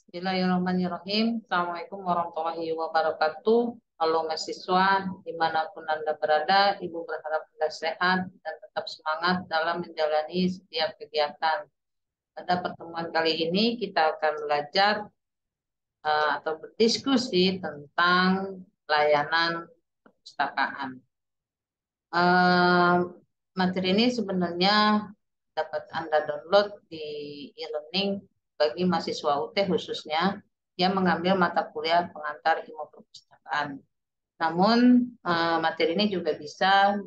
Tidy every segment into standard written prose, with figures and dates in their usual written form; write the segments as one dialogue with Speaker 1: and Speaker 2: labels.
Speaker 1: Bismillahirrahmanirrahim. Assalamualaikum warahmatullahi wabarakatuh. Halo mahasiswa, dimanapun Anda berada, Ibu berharap Anda sehat dan tetap semangat dalam menjalani setiap kegiatan. Pada pertemuan kali ini kita akan belajar atau berdiskusi tentang layanan perpustakaan. Eh, Materi ini sebenarnya dapat Anda download di e-learning bagi mahasiswa UT khususnya yang mengambil mata kuliah pengantar ilmu perpustakaan. Namun materi ini juga bisa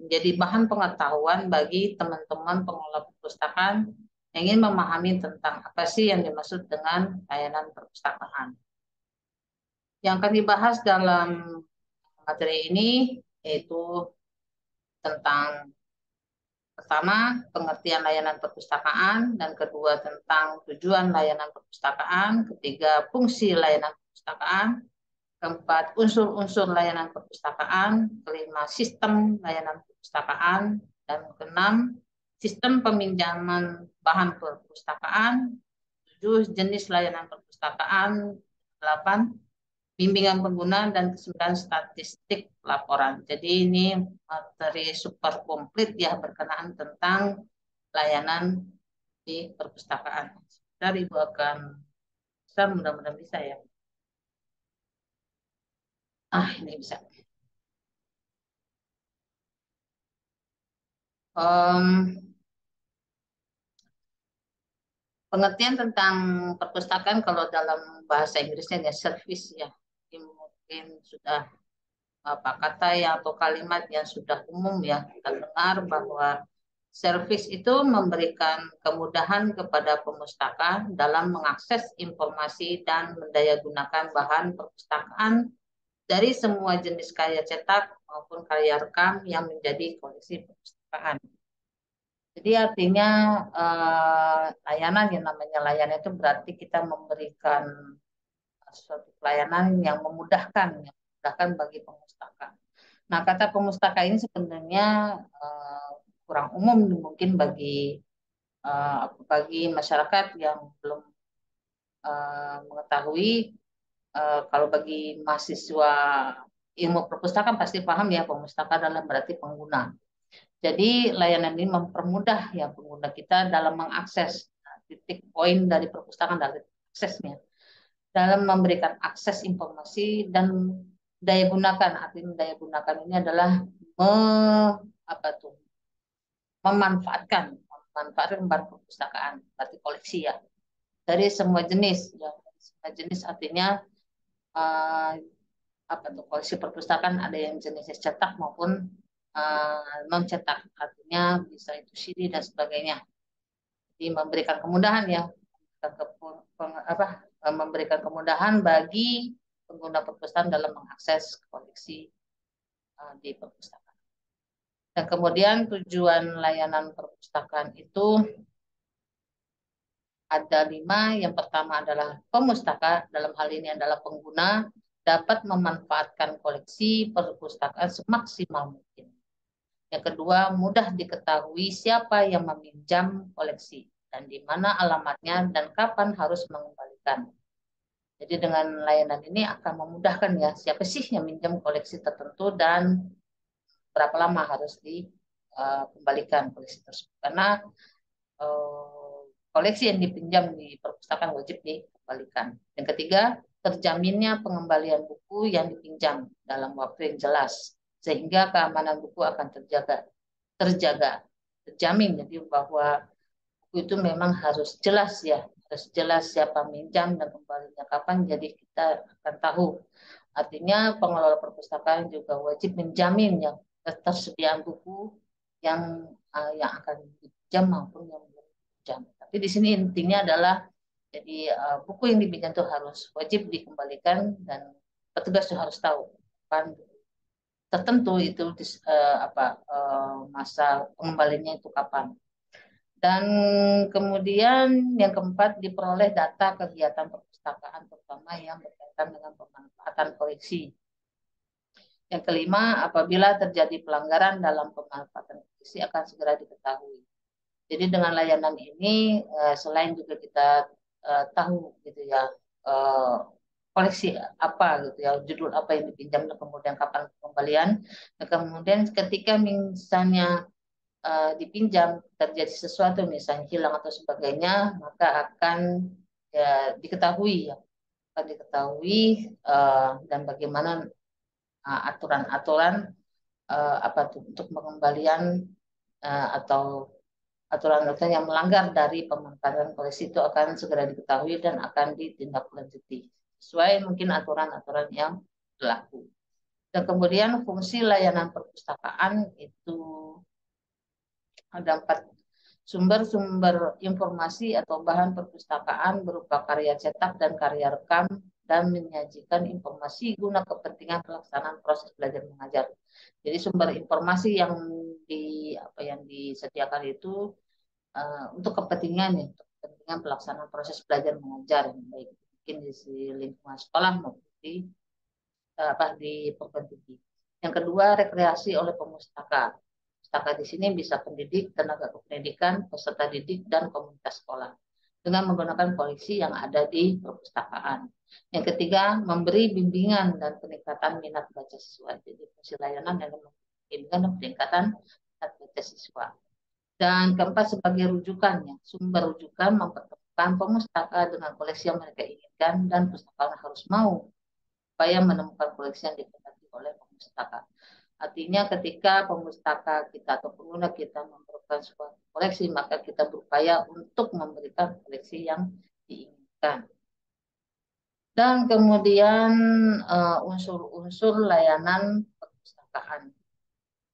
Speaker 1: menjadi bahan pengetahuan bagi teman-teman pengelola perpustakaan yang ingin memahami tentang apa sih yang dimaksud dengan layanan perpustakaan. Yang akan dibahas dalam materi ini yaitu tentang pertama, pengertian layanan perpustakaan, dan kedua tentang tujuan layanan perpustakaan, ketiga fungsi layanan perpustakaan, keempat unsur-unsur layanan perpustakaan, kelima sistem layanan perpustakaan, dan keenam sistem peminjaman bahan perpustakaan, tujuh jenis layanan perpustakaan, delapan bimbingan pengguna, dan kesembilan statistik laporan. Jadi ini materi super komplit ya berkenaan tentang layanan di perpustakaan. Dari Ibu akan bisa, mudah-mudahan bisa ya. Ini bisa. Pengertian tentang perpustakaan kalau dalam bahasa Inggrisnya ya service ya. Ini mungkin sudah apa kata ya atau kalimat yang sudah umum ya kita dengar bahwa servis itu memberikan kemudahan kepada pemustaka dalam mengakses informasi dan mendayagunakan bahan perpustakaan dari semua jenis karya cetak maupun karya rekam yang menjadi koleksi perpustakaan. Jadi artinya layanan yang namanya layanan itu berarti kita memberikan suatu pelayanan yang memudahkan bagi pemustaka. Nah, kata pemustaka ini sebenarnya kurang umum mungkin bagi masyarakat yang belum mengetahui. Kalau bagi mahasiswa ilmu perpustakaan pasti paham ya, pemustaka adalah berarti pengguna. Jadi layanan ini mempermudah ya pengguna kita dalam mengakses titik poin dari perpustakaan dari aksesnya, dalam memberikan akses informasi dan daya gunakan. Artinya daya gunakan ini adalah me, apa tuh memanfaatkan barang perpustakaan, berarti koleksi ya, dari semua jenis ya. Semua jenis artinya eh, koleksi perpustakaan ada yang jenisnya cetak maupun non cetak, artinya bisa itu CD dan sebagainya. Jadi memberikan kemudahan ya, memberikan kemudahan bagi pengguna perpustakaan dalam mengakses koleksi di perpustakaan. Dan kemudian tujuan layanan perpustakaan itu ada 5. Yang pertama adalah pemustaka, dalam hal ini adalah pengguna, dapat memanfaatkan koleksi perpustakaan semaksimal mungkin. Yang kedua, mudah diketahui siapa yang meminjam koleksi dan di mana alamatnya dan kapan harus mengembalikan. Jadi dengan layanan ini akan memudahkan ya siapa sih yang minjam koleksi tertentu dan berapa lama harus dikembalikan koleksi tersebut. Karena koleksi yang dipinjam di perpustakaan wajib dikembalikan. Yang ketiga, terjaminnya pengembalian buku yang dipinjam dalam waktu yang jelas sehingga keamanan buku akan terjamin. Jadi bahwa buku itu memang harus jelas ya, harus jelas siapa minjam dan kembalinya kapan. Jadi kita akan tahu. Artinya pengelola perpustakaan juga wajib menjamin yang ketersediaan buku yang akan dipinjam maupun yang belum dipinjam. Tapi di sini intinya adalah jadi buku yang dipinjam itu harus wajib dikembalikan dan petugas itu harus tahu kan tertentu itu masa pengembaliannya itu kapan. Dan kemudian yang keempat, diperoleh data kegiatan perpustakaan terutama yang berkaitan dengan pemanfaatan koleksi. Yang kelima, apabila terjadi pelanggaran dalam pemanfaatan koleksi akan segera diketahui. Jadi dengan layanan ini selain juga kita tahu gitu ya, eh, koleksi apa gitu ya, judul apa yang dipinjam dan kemudian kapan pengembalian. Nah, kemudian ketika misalnya dipinjam terjadi sesuatu misalnya hilang atau sebagainya, maka akan ya diketahui ya, akan diketahui dan bagaimana aturan-aturan apa tuh untuk pengembalian atau aturan-aturan yang melanggar dari pemanfaatan koleksi itu akan segera diketahui dan akan ditindaklanjuti sesuai mungkin aturan-aturan yang berlaku. Dan kemudian fungsi layanan perpustakaan itu ada 4 sumber-sumber informasi atau bahan perpustakaan berupa karya cetak dan karya rekam dan menyajikan informasi guna kepentingan pelaksanaan proses belajar mengajar. Jadi sumber informasi yang yang disediakan itu untuk kepentingan ya, untuk kepentingan pelaksanaan proses belajar mengajar, baik mungkin di lingkungan sekolah maupun di perguruan tinggi. Yang kedua, rekreasi oleh pemustaka. Pustaka di sini bisa pendidik, tenaga kependidikan, peserta didik, dan komunitas sekolah dengan menggunakan koleksi yang ada di perpustakaan. Yang ketiga, memberi bimbingan dan peningkatan minat baca siswa. Jadi fungsi layanan yang bimbingan dan peningkatan minat baca siswa. Dan keempat, sebagai rujukannya, sumber rujukan mempertemukan pemustaka dengan koleksi yang mereka inginkan dan pustakawan harus mau supaya menemukan koleksi yang dikehendaki oleh pemustaka. Artinya ketika pemustaka kita atau pengguna kita memerlukan sebuah koleksi, maka kita berupaya untuk memberikan koleksi yang diinginkan. Dan kemudian unsur-unsur layanan perpustakaan.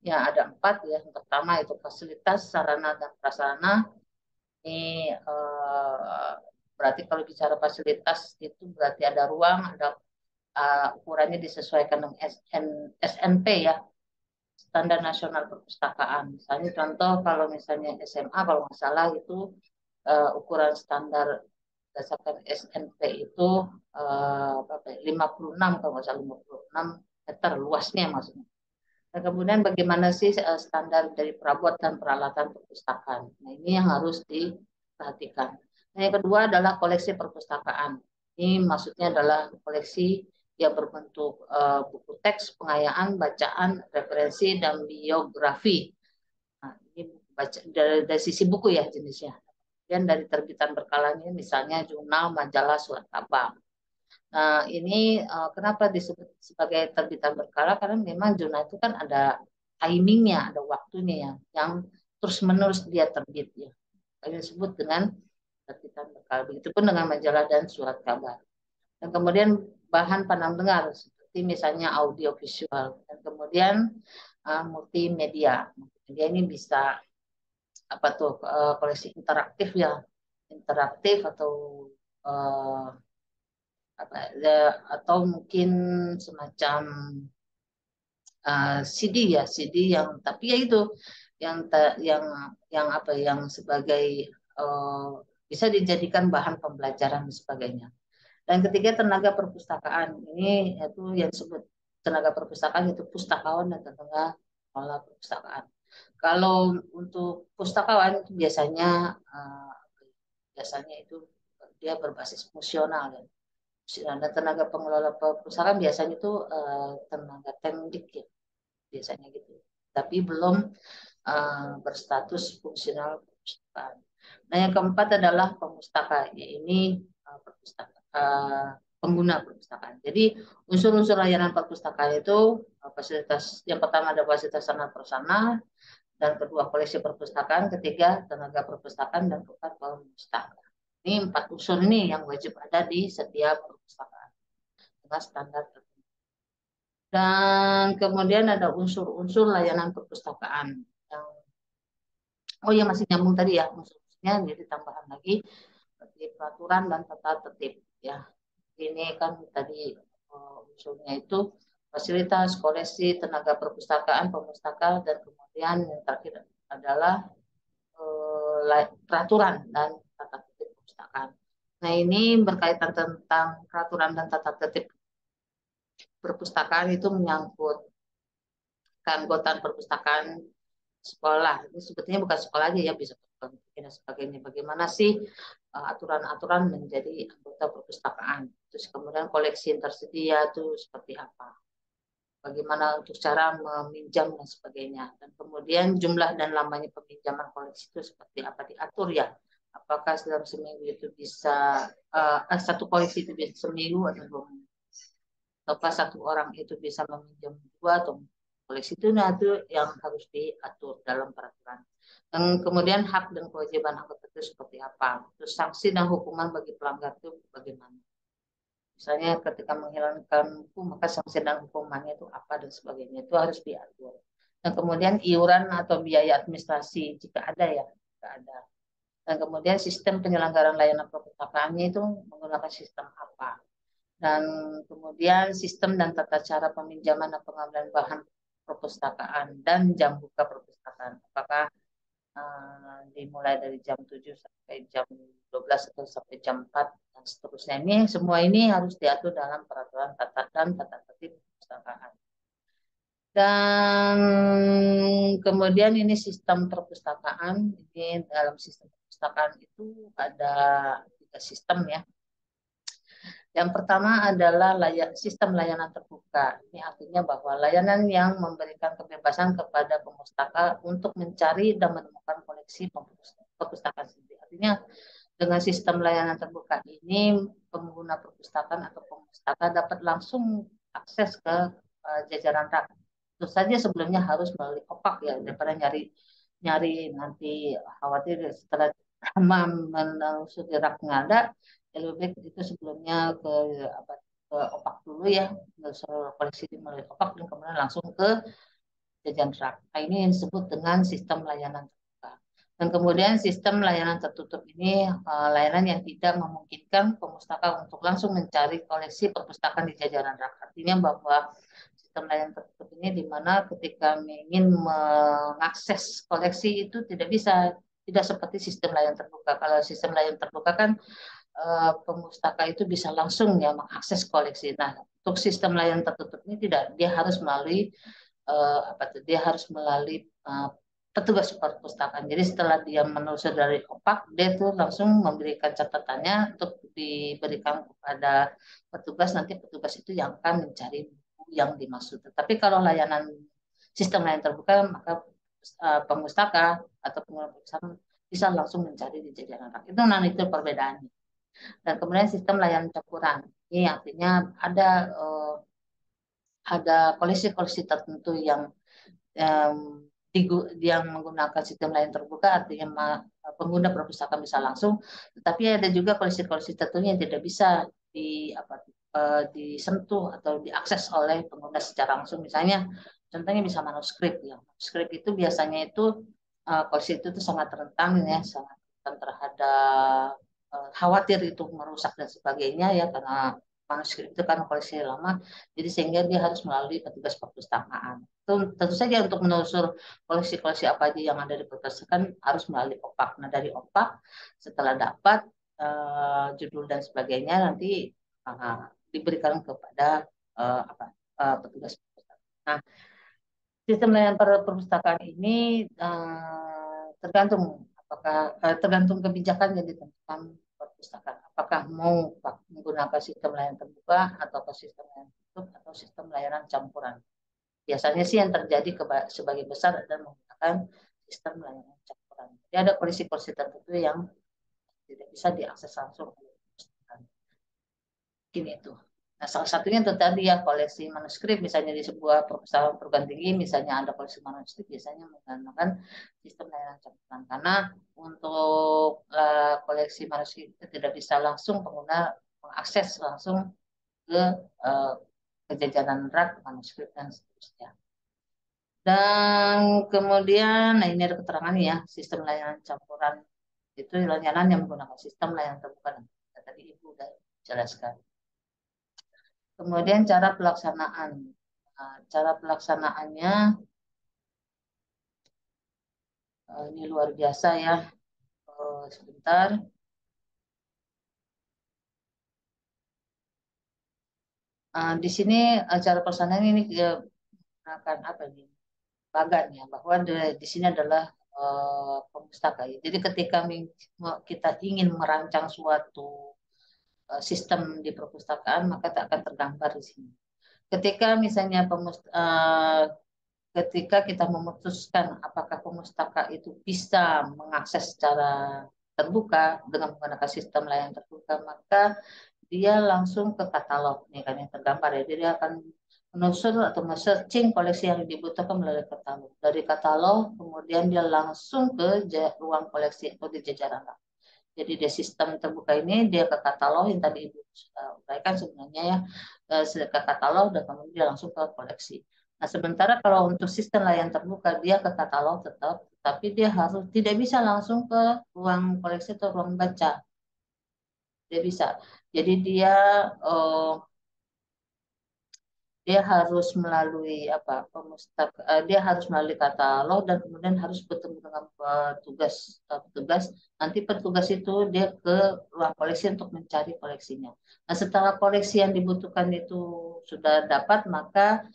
Speaker 1: Ya, ada 4 ya. Yang pertama itu fasilitas, sarana, dan prasarana. Ini berarti kalau bicara fasilitas itu berarti ada ruang, ada ukurannya disesuaikan dengan SNP ya, Standar Nasional Perpustakaan. Misalnya contoh kalau misalnya SMA kalau nggak salah itu ukuran standar berdasarkan SNP itu 56 kalau nggak salah 56 meter luasnya maksudnya. Nah, kemudian bagaimana sih standar dari perabot dan peralatan perpustakaan? Nah, ini yang harus diperhatikan. Nah, yang kedua adalah koleksi perpustakaan. Ini maksudnya adalah koleksi yang berbentuk buku teks, pengayaan, bacaan, referensi, dan biografi. Nah, ini baca, dari sisi buku ya jenisnya. Dan dari terbitan berkalanya misalnya jurnal, majalah, surat kabar. Nah, ini kenapa disebut sebagai terbitan berkala? Karena memang jurnal itu kan ada timingnya, ada waktunya ya, yang terus-menerus dia terbit ya. Ini disebut dengan terbitan berkala. Begitupun dengan majalah dan surat kabar. Dan kemudian bahan pandang dengar seperti misalnya audio visual dan kemudian multimedia. Multimedia ini bisa apa tuh koleksi interaktif ya, interaktif atau uh, atau mungkin semacam CD ya, CD yang tapi ya itu yang apa yang sebagai uh, bisa dijadikan bahan pembelajaran dan sebagainya. Dan ketiga tenaga perpustakaan ini yaitu yang disebut tenaga perpustakaan itu pustakawan dan tenaga kelola perpustakaan. Kalau untuk pustakawan itu biasanya itu dia berbasis fungsional ya. Dan tenaga pengelola perpustakaan biasanya itu tenaga teknik ya biasanya gitu. Tapi belum berstatus fungsional perpustakaan. Nah, yang keempat adalah pemustaka, ya ini pengguna perpustakaan. Jadi unsur-unsur layanan perpustakaan itu fasilitas yang pertama ada fasilitas sarana prasarana, dan kedua koleksi perpustakaan, ketiga tenaga perpustakaan, dan keempat pemustaka. Ini 4 unsur ini yang wajib ada di setiap perpustakaan dengan standar tertentu. Dan kemudian ada unsur-unsur layanan perpustakaan. Oh ya masih nyambung tadi ya unsurnya, jadi tambahan lagi seperti peraturan dan tata tertib ya. Ini kan tadi unsurnya itu fasilitas, koleksi, tenaga perpustakaan, pemustaka, dan kemudian yang terakhir adalah peraturan dan tata tertib perpustakaan. Nah ini berkaitan tentang peraturan dan tata tertib perpustakaan itu menyangkut keanggotaan perpustakaan sekolah. Ini sebetulnya bukan sekolah aja ya, bisa dan sebagainya. Bagaimana sih aturan-aturan menjadi anggota perpustakaan. Terus kemudian koleksi yang tersedia itu seperti apa, bagaimana untuk cara meminjam dan sebagainya. Dan kemudian jumlah dan lamanya peminjaman koleksi itu seperti apa diatur ya. Apakah dalam seminggu itu bisa satu koleksi itu bisa seminggu atau 2 minggu, ataukah satu orang itu bisa meminjam 2 atau koleksi itu, nah itu yang harus diatur dalam peraturan. Dan kemudian hak dan kewajiban anggota itu seperti apa. Terus sanksi dan hukuman bagi pelanggar itu bagaimana. Misalnya ketika menghilangkan buku, maka sanksi dan hukumannya itu apa dan sebagainya. Itu harus diatur. Dan kemudian iuran atau biaya administrasi jika ada ya, jika ada. Dan kemudian sistem penyelenggaraan layanan perpustakaannya itu menggunakan sistem apa. Dan kemudian sistem dan tata cara peminjaman dan pengambilan bahan perpustakaan dan jam buka perpustakaan. Apakah dimulai dari jam 7 sampai jam 12 atau sampai jam 4 dan seterusnya. Ini semua ini harus diatur dalam peraturan tata tertib perpustakaan. Dan kemudian ini sistem perpustakaan, ini dalam sistem perpustakaan itu ada 3 sistem ya. Yang pertama adalah sistem layanan terbuka. Ini artinya bahwa layanan yang memberikan kebebasan kepada pemustaka untuk mencari dan menemukan koleksi perpustakaan sendiri. Artinya dengan sistem layanan terbuka ini pengguna perpustakaan atau pemustaka dapat langsung akses ke jajaran rak. Tentu saja sebelumnya harus melalui opak ya, daripada nyari nanti khawatir setelah lama menelusuri rak nggak ada, lebih baik itu sebelumnya ke opak dulu ya, menelusuri koleksi melalui opak dan kemudian langsung ke jajaran rak. Nah, ini yang disebut dengan sistem layanan terbuka. Dan kemudian sistem layanan tertutup ini layanan yang tidak memungkinkan pemustaka untuk langsung mencari koleksi perpustakaan di jajaran rak. Artinya bahwa sistem layanan tertutup ini di mana ketika ingin mengakses koleksi itu tidak bisa, tidak seperti sistem layanan terbuka. Kalau sistem layanan terbuka kan pemustaka itu bisa langsung ya mengakses koleksi. Nah, untuk sistem layanan tertutup ini tidak, dia harus melalui dia harus melalui petugas perpustakaan. Jadi setelah dia menelusuri dari opak, dia tuh langsung memberikan catatannya untuk diberikan kepada petugas. Nanti petugas itu yang akan mencari buku yang dimaksud. Tapi kalau sistem layanan terbuka, maka pemustaka atau pengguna perpustakaan bisa langsung mencari di jajaran rak. Itu perbedaannya. Dan kemudian sistem layanan campuran. Ini artinya ada koleksi-koleksi tertentu yang um, yang menggunakan sistem layanan terbuka, artinya pengguna perpustakaan bisa langsung, tetapi ada juga koleksi-koleksi tertentu yang tidak bisa disentuh atau diakses oleh pengguna secara langsung. Misalnya, contohnya bisa manuskrip. Ya. Manuskrip itu biasanya itu koleksi itu sangat rentan ya, sangat rentan terhadap khawatir itu merusak dan sebagainya ya, karena manuskrip itu kan koleksi lama, jadi sehingga dia harus melalui petugas perpustakaan. Tentu saja untuk menelusur koleksi-koleksi apa aja yang ada di perpustakaan harus melalui opak. Nah dari opak setelah dapat judul dan sebagainya nanti diberikan kepada petugas perpustakaan. Nah sistem layanan perpustakaan ini tergantung kebijakan yang ditentukan perpustakaan. Apakah mau menggunakan sistem layanan terbuka atau sistem layanan tertutup atau sistem layanan campuran. Biasanya sih yang terjadi sebagian besar adalah menggunakan sistem layanan campuran. Jadi ada koleksi-koleksi tertentu yang tidak bisa diakses langsung oleh perpustakaan. Gini itu. Nah, salah satunya itu tadi ya koleksi manuskrip, misalnya di sebuah perpustakaan perguruan tinggi, misalnya ada koleksi manuskrip, biasanya menggunakan sistem layanan campuran. Karena untuk koleksi manuskrip itu tidak bisa langsung pengguna mengakses langsung ke jajaran rak manuskrip dan seterusnya. Dan kemudian, nah ini ada keterangan ya, sistem layanan campuran itu layanan yang menggunakan sistem layanan terbuka. Tadi Ibu sudah jelaskan. Kemudian cara pelaksanaan. Nah, cara pelaksanaannya ini luar biasa ya. Sebentar. Di sini cara pelaksanaan ini menggunakan apa nih? Bagan ya, bahwa di sini adalah pemustaka. Jadi ketika kita ingin merancang suatu sistem di perpustakaan, maka tak akan tergambar di sini. Ketika misalnya ketika kita memutuskan apakah pemustaka itu bisa mengakses secara terbuka dengan menggunakan sistem layanan terbuka, maka dia langsung ke katalog, nih kan yang tergambar ya. Jadi dia akan menelusuri atau men-searching koleksi yang dibutuhkan melalui katalog. Dari katalog, kemudian dia langsung ke ruang koleksi atau di jajaran. Jadi di sistem terbuka ini dia ke katalog yang tadi Ibu sudah uraikan sebenarnya ya, ke katalog dan kemudian dia langsung ke koleksi. Nah, sementara kalau untuk sistem layanan terbuka dia ke katalog tetap, tapi dia harus tidak bisa langsung ke ruang koleksi atau ruang baca. Dia bisa. Jadi eh, dia harus melalui apa dia harus melalui katalog dan kemudian harus bertemu dengan petugas nanti petugas itu dia ke ruang koleksi untuk mencari koleksinya. Nah, setelah koleksi yang dibutuhkan itu sudah dapat, maka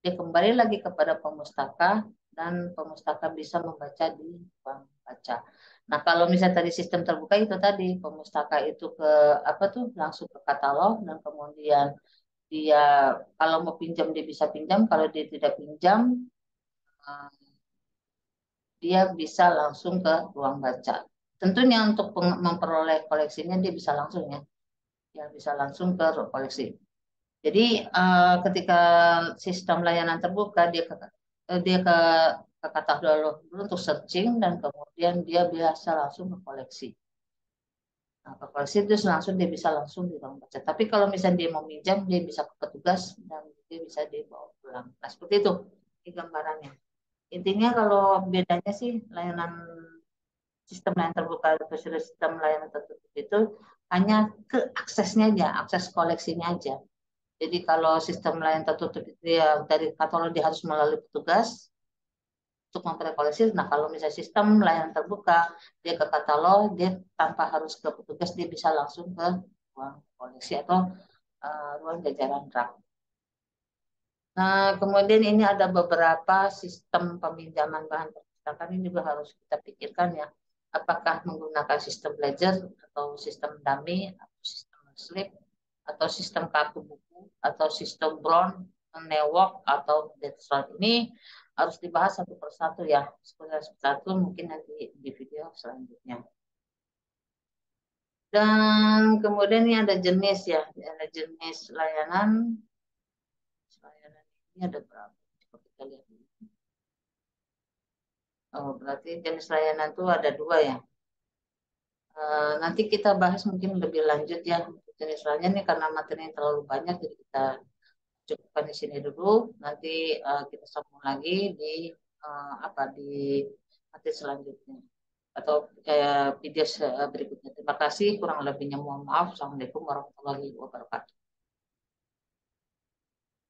Speaker 1: dia kembali lagi kepada pemustaka dan pemustaka bisa membaca di ruang baca. Nah, kalau misalnya tadi sistem terbuka itu tadi pemustaka itu ke apa tuh langsung ke katalog dan kemudian dia kalau mau pinjam dia bisa pinjam, kalau dia tidak pinjam eh, dia bisa langsung ke ruang baca. Tentunya untuk memperoleh koleksinya dia bisa langsung ya, dia bisa langsung ke ruang koleksi. Jadi ketika sistem layanan terbuka dia ke katalog dulu untuk searching dan kemudian dia biasa langsung ke koleksi. Nah, ke koleksi terus langsung dia bisa langsung di ruang baca. Tapi kalau misalnya dia mau minjam, dia bisa ke petugas dan dia bisa dibawa pulang. Nah, seperti itu di gambarannya. Intinya kalau bedanya sih layanan sistem layanan terbuka versus sistem layanan tertutup itu hanya ke aksesnya aja, akses koleksinya aja. Jadi kalau sistem layanan tertutup itu ya dari katalog dia harus melalui petugas untuk memperoleh koleksi. Nah, kalau misalnya sistem layanan terbuka, dia ke katalog, dia tanpa harus ke petugas, dia bisa langsung ke ruang koleksi atau ruang jajaran rak. Nah, kemudian ini ada beberapa sistem peminjaman bahan perpustakaan ini juga harus kita pikirkan ya. Apakah menggunakan sistem ledger atau sistem dummy atau sistem slip atau sistem kartu buku atau sistem brown, network atau Deadstone ini harus dibahas satu persatu ya. Satu mungkin nanti di video selanjutnya. Dan kemudian ini ada jenis ya, ada jenis layanan. Layanan ini ada berapa? Coba kita lihat. Oh, berarti jenis layanan itu ada dua ya. Nanti kita bahas mungkin lebih lanjut ya untuk jenis layanan ini karena materinya terlalu banyak, jadi kita cukupkan di sini dulu. Nanti kita sambung lagi di di materi selanjutnya atau video berikutnya. Terima kasih. Kurang lebihnya mohon maaf. Assalamualaikum warahmatullahi wabarakatuh.